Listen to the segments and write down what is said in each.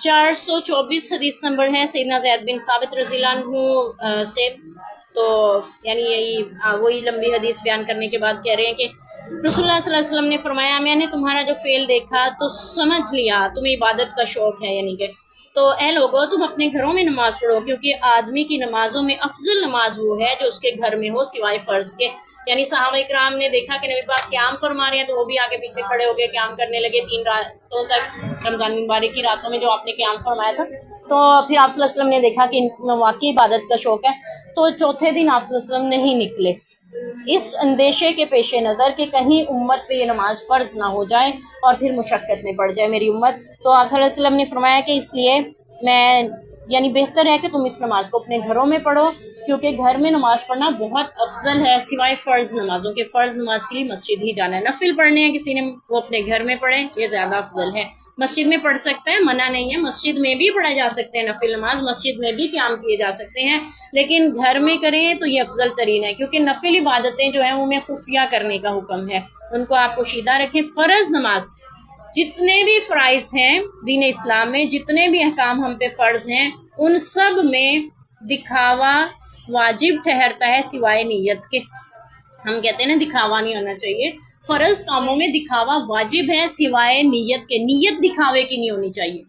424 حدیث نمبر ہے سیدنا زید بن ثابت رضی اللہ عنہ سے. تو یعنی یہی وہی لمبی حدیث بیان کرنے کے بعد کہہ رہے ہیں کہ رسول اللہ صلی اللہ علیہ وسلم نے فرمایا میں نے تمہارا جو فعل دیکھا تو سمجھ لیا تمہیں عبادت کا شوق ہے. یعنی کہ تو اے لوگو تم اپنے گھروں میں نماز پڑھو کیونکہ آدمی کی نمازوں میں افضل نماز وہ ہے جو اس کے گھر میں ہو سوائے فرض کے. یعنی صحابہ کرام نے دیکھا کہ نبی پاک قیام فرما رہے ہیں تو وہ بھی آگے پیچھے کھڑے ہو کے قیام کرنے لگے 3 راتوں تک رمضان مبارک کی راتوں میں جو آپ نے قیام فرمایا تھا. تو پھر آپ صلی اللہ علیہ وسلم نے دیکھا کہ ان میں واقعی عبادت کا شوق ہے تو چوتھے دن آپ صلی اللہ علیہ وسلم نہیں نکلے اس اندیشے کے پیش نظر کہ کہیں امت پہ یہ نماز فرض نہ ہو جائے اور پھر مشقت میں پڑ جائے میری امت. تو آپ صلی اللہ علیہ وسلم نے فرمایا کہ اس لیے میں یعنی بہتر ہے کہ تم اس نماز کو اپنے گھروں میں پڑھو کیونکہ گھر میں نماز پڑھنا بہت افضل ہے سوائے فرض نمازوں کے. فرض نماز کے لیے مسجد ہی جانا ہے. نفل پڑھنے ہیں کسی نے وہ اپنے گھر میں پڑھے یہ زیادہ افضل ہے. مسجد میں پڑھ سکتا ہے منع نہیں ہے, مسجد میں بھی پڑھا جا سکتے ہیں نفل نماز, مسجد میں بھی قیام کیے جا سکتے ہیں, لیکن گھر میں کریں تو یہ افضل ترین ہے کیونکہ نفل عبادتیں جو ہیں وہ میں خفیہ کرنے کا حکم ہے, ان کو آپ پوشیدہ رکھیں. فرض نماز جتنے بھی فرائض ہیں دین اسلام میں, جتنے بھی احکام ہم پہ فرض ہیں ان سب میں دکھاوا واجب ٹھہرتا ہے سوائے نیت کے. ہم کہتے ہیں نا دکھاوا نہیں ہونا چاہیے, فرض کاموں میں دکھاوا واجب ہے سوائے نیت کے. نیت دکھاوے کی نہیں ہونی چاہیے.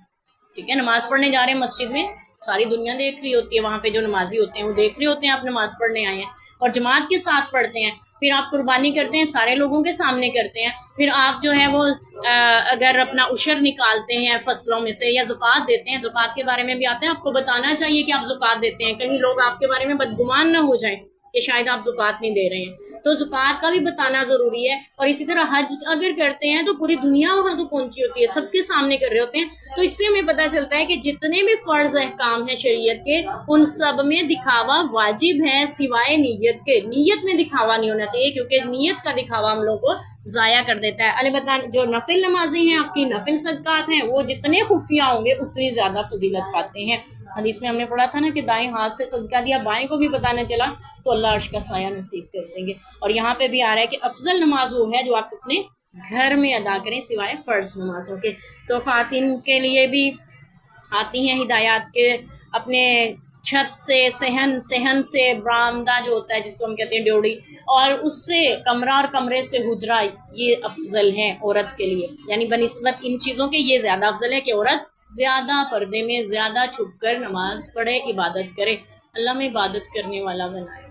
ٹھیک ہے, نماز پڑھنے جا رہے ہیں مسجد میں, ساری دنیا دیکھ رہی ہوتی ہے, وہاں پہ جو نمازی ہوتے ہیں وہ دیکھ رہے ہوتے ہیں آپ نماز پڑھنے آئے ہیں اور جماعت کے ساتھ پڑھتے ہیں. پھر آپ قربانی کرتے ہیں سارے لوگوں کے سامنے کرتے ہیں. پھر آپ جو ہے وہ اگر اپنا عشر نکالتے ہیں فصلوں میں سے یا زکوٰۃ دیتے ہیں, زکوٰۃ کے بارے میں بھی آتے ہیں, آپ کو بتانا چاہیے کہ آپ زکوٰۃ دیتے ہیں, کہیں لوگ آپ کے بارے میں بدگمان نہ ہو جائیں کہ شاید آپ زکوٰۃ نہیں دے رہے ہیں. تو زکوٰۃ کا بھی بتانا ضروری ہے. اور اسی طرح حج اگر کرتے ہیں تو پوری دنیا وہاں تو پہنچی ہوتی ہے, سب کے سامنے کر رہے ہوتے ہیں. تو اس سے ہمیں پتہ چلتا ہے کہ جتنے بھی فرض احکام ہیں شریعت کے ان سب میں دکھاوا واجب ہے سوائے نیت کے. نیت میں دکھاوا نہیں ہونا چاہیے کیونکہ نیت کا دکھاوا ہم لوگ کو ضائع کر دیتا ہے. البتہ جو نفل نمازی ہیں آپ کی نفل صدقات ہیں وہ جتنے خفیہ ہوں گے اتنی زیادہ فضیلت پاتے ہیں. حدیث میں ہم نے پڑھا تھا نا کہ دائیں ہاتھ سے صدقہ دیا بائیں کو بھی پتہ نہ چلا تو اللہ عرش کا سایہ نصیب کر دیں گے. اور یہاں پہ بھی آ رہا ہے کہ افضل نماز وہ ہے جو آپ اپنے گھر میں ادا کریں سوائے فرض نمازوں کے. تو خواتین کے لیے بھی آتی ہیں ہدایات کے اپنے چھت سے صحن سے برآمدہ جو ہوتا ہے جس کو ہم کہتے ہیں ڈیوڑی, اور اس سے کمرہ اور کمرے سے حجرہ, یہ افضل ہیں عورت کے لیے. یعنی بنسبت ان چیزوں کے یہ زیادہ افضل ہے کہ عورت زیادہ پردے میں زیادہ چھپ کر نماز پڑھے, عبادت کرے. اللہ میں عبادت کرنے والا بنائے.